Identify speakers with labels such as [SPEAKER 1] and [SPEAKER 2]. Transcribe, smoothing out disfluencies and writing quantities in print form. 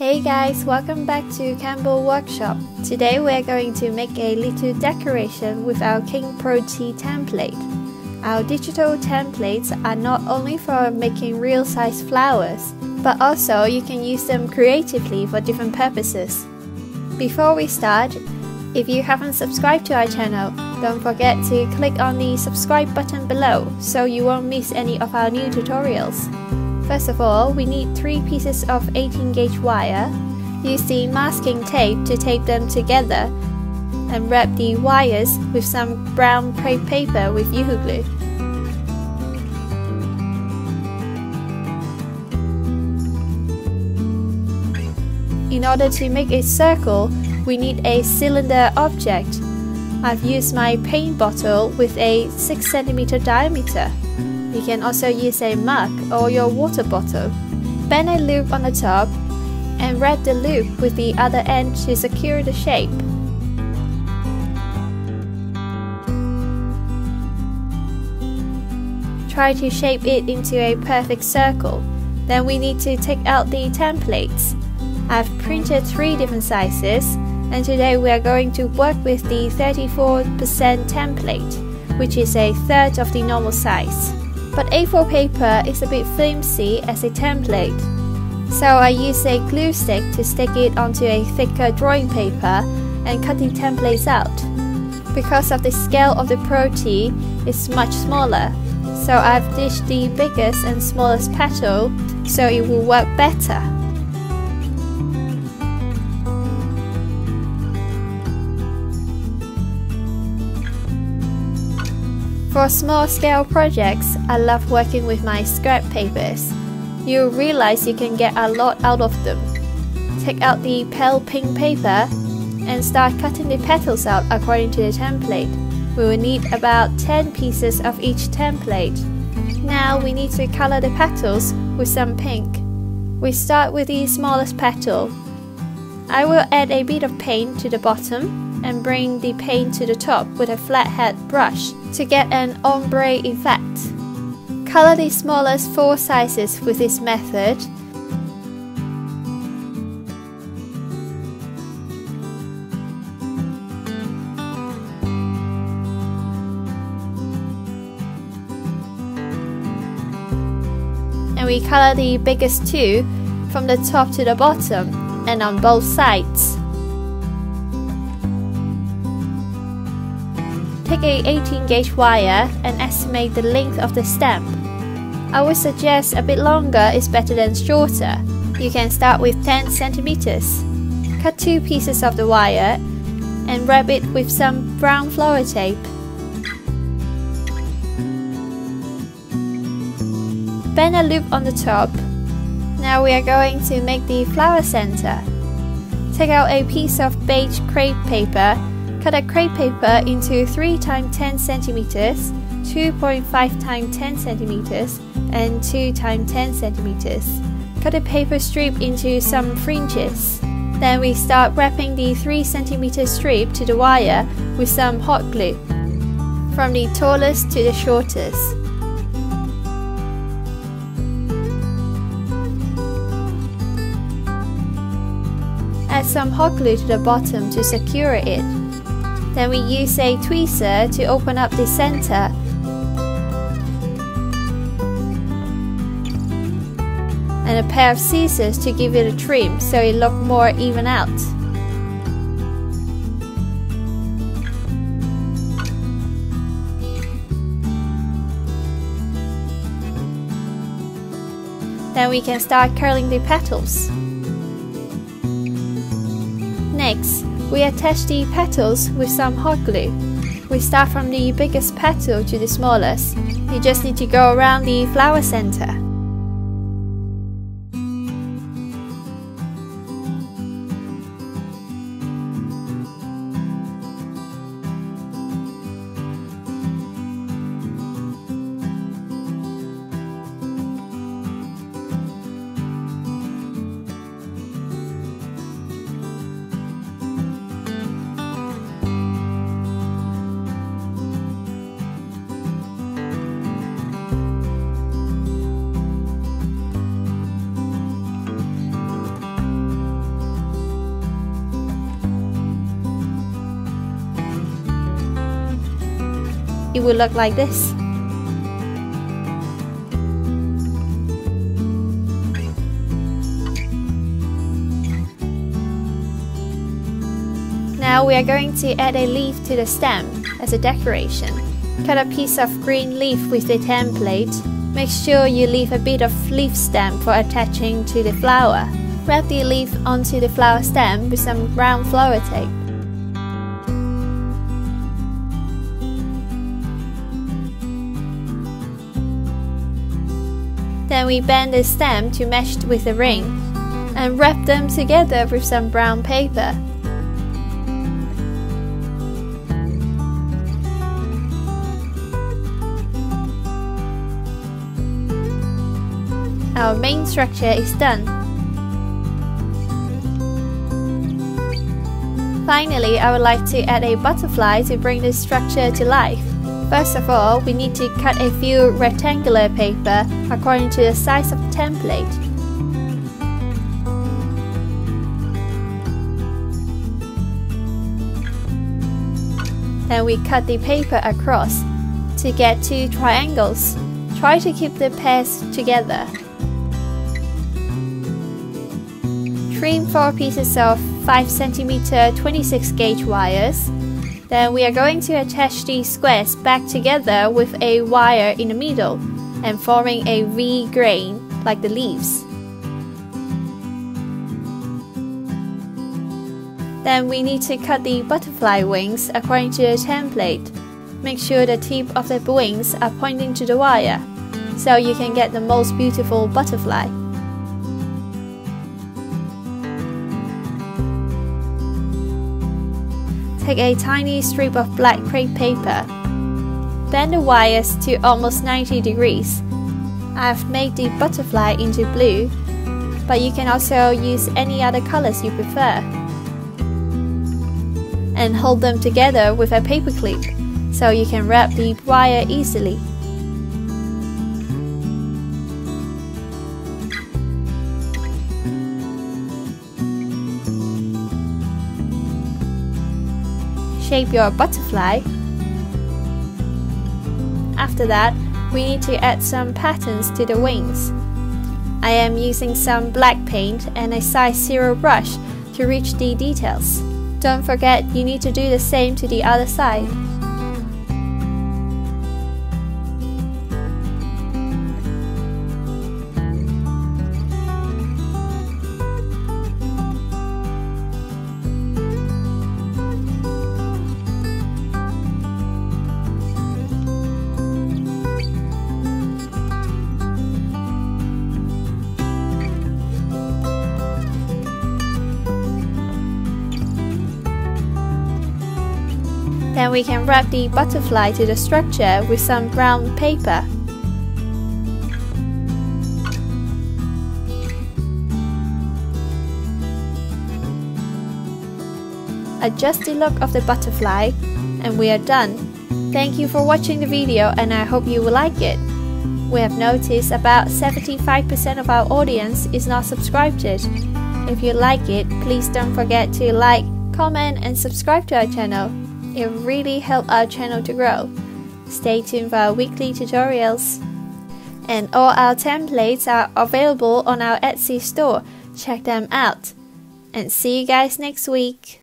[SPEAKER 1] Hey guys, welcome back to Campbell Workshop. Today we are going to make a little decoration with our King Protea template. Our digital templates are not only for making real size flowers, but also you can use them creatively for different purposes. Before we start, if you haven't subscribed to our channel, don't forget to click on the subscribe button below so you won't miss any of our new tutorials. First of all, we need 3 pieces of 18 gauge wire. Use the masking tape to tape them together and wrap the wires with some brown crepe paper with UHU Glue. In order to make a circle, we need a cylinder object. I've used my paint bottle with a 6 cm diameter. You can also use a mug or your water bottle. Bend a loop on the top and wrap the loop with the other end to secure the shape. Try to shape it into a perfect circle. Then we need to take out the templates. I've printed 3 different sizes, and today we are going to work with the 34% template, which is a third of the normal size. But A4 paper is a bit flimsy as a template, so I use a glue stick to stick it onto a thicker drawing paper and cut the templates out. Because of the scale of the Protea is much smaller, so I've dished the biggest and smallest petal so it will work better. For small-scale projects, I love working with my scrap papers. You'll realize you can get a lot out of them. Take out the pale pink paper and start cutting the petals out according to the template. We will need about 10 pieces of each template. Now we need to color the petals with some pink. We start with the smallest petal. I will add a bit of paint to the bottom and bring the paint to the top with a flathead brush to get an ombre effect. Color the smallest 4 sizes with this method. And we color the biggest 2 from the top to the bottom and on both sides. Take a 18 gauge wire and estimate the length of the stamp. I would suggest a bit longer is better than shorter. You can start with 10 centimeters. Cut 2 pieces of the wire and wrap it with some brown floral tape. Bend a loop on the top. Now we are going to make the flower center. Take out a piece of beige crepe paper. Cut a crepe paper into 3 x 10 cm, 2.5 x 10 cm, and 2 x 10 cm. Cut a paper strip into some fringes. Then we start wrapping the 3 cm strip to the wire with some hot glue, from the tallest to the shortest. Add some hot glue to the bottom to secure it. Then we use a tweezer to open up the center. And a pair of scissors to give it a trim so it looks more even out. Then we can start curling the petals. Next, we attach the petals with some hot glue. We start from the biggest petal to the smallest. You just need to go around the flower center. it will look like this. Now we are going to add a leaf to the stem as a decoration. Cut a piece of green leaf with the template. Make sure you leave a bit of leaf stem for attaching to the flower. Wrap the leaf onto the flower stem with some brown flower tape. Then we bend the stem to match with the ring and wrap them together with some brown paper. Our main structure is done. Finally, I would like to add a butterfly to bring this structure to life. First of all, we need to cut a few rectangular paper according to the size of the template. Then we cut the paper across to get 2 triangles. Try to keep the pairs together. Trim 4 pieces of 5 cm 26 gauge wires. Then we are going to attach these squares back together with a wire in the middle and forming a V grain like the leaves. Then we need to cut the butterfly wings according to the template. Make sure the tip of the wings are pointing to the wire so you can get the most beautiful butterfly. Take a tiny strip of black crepe paper. Bend the wires to almost 90 degrees. I've made the butterfly into blue, but you can also use any other colors you prefer. And hold them together with a paper clip, so you can wrap the wire easily. Shape your butterfly. After that, we need to add some patterns to the wings. I am using some black paint and a size 0 brush to reach the details. Don't forget, you need to do the same to the other side. Then we can wrap the butterfly to the structure with some brown paper. Adjust the look of the butterfly, and we are done. Thank you for watching the video, and I hope you will like it. We have noticed about 75% of our audience is not subscribed yet. If you like it, please don't forget to like, comment and subscribe to our channel. It really helps our channel to grow. Stay tuned for our weekly tutorials. And all our templates are available on our Etsy store. Check them out. And see you guys next week.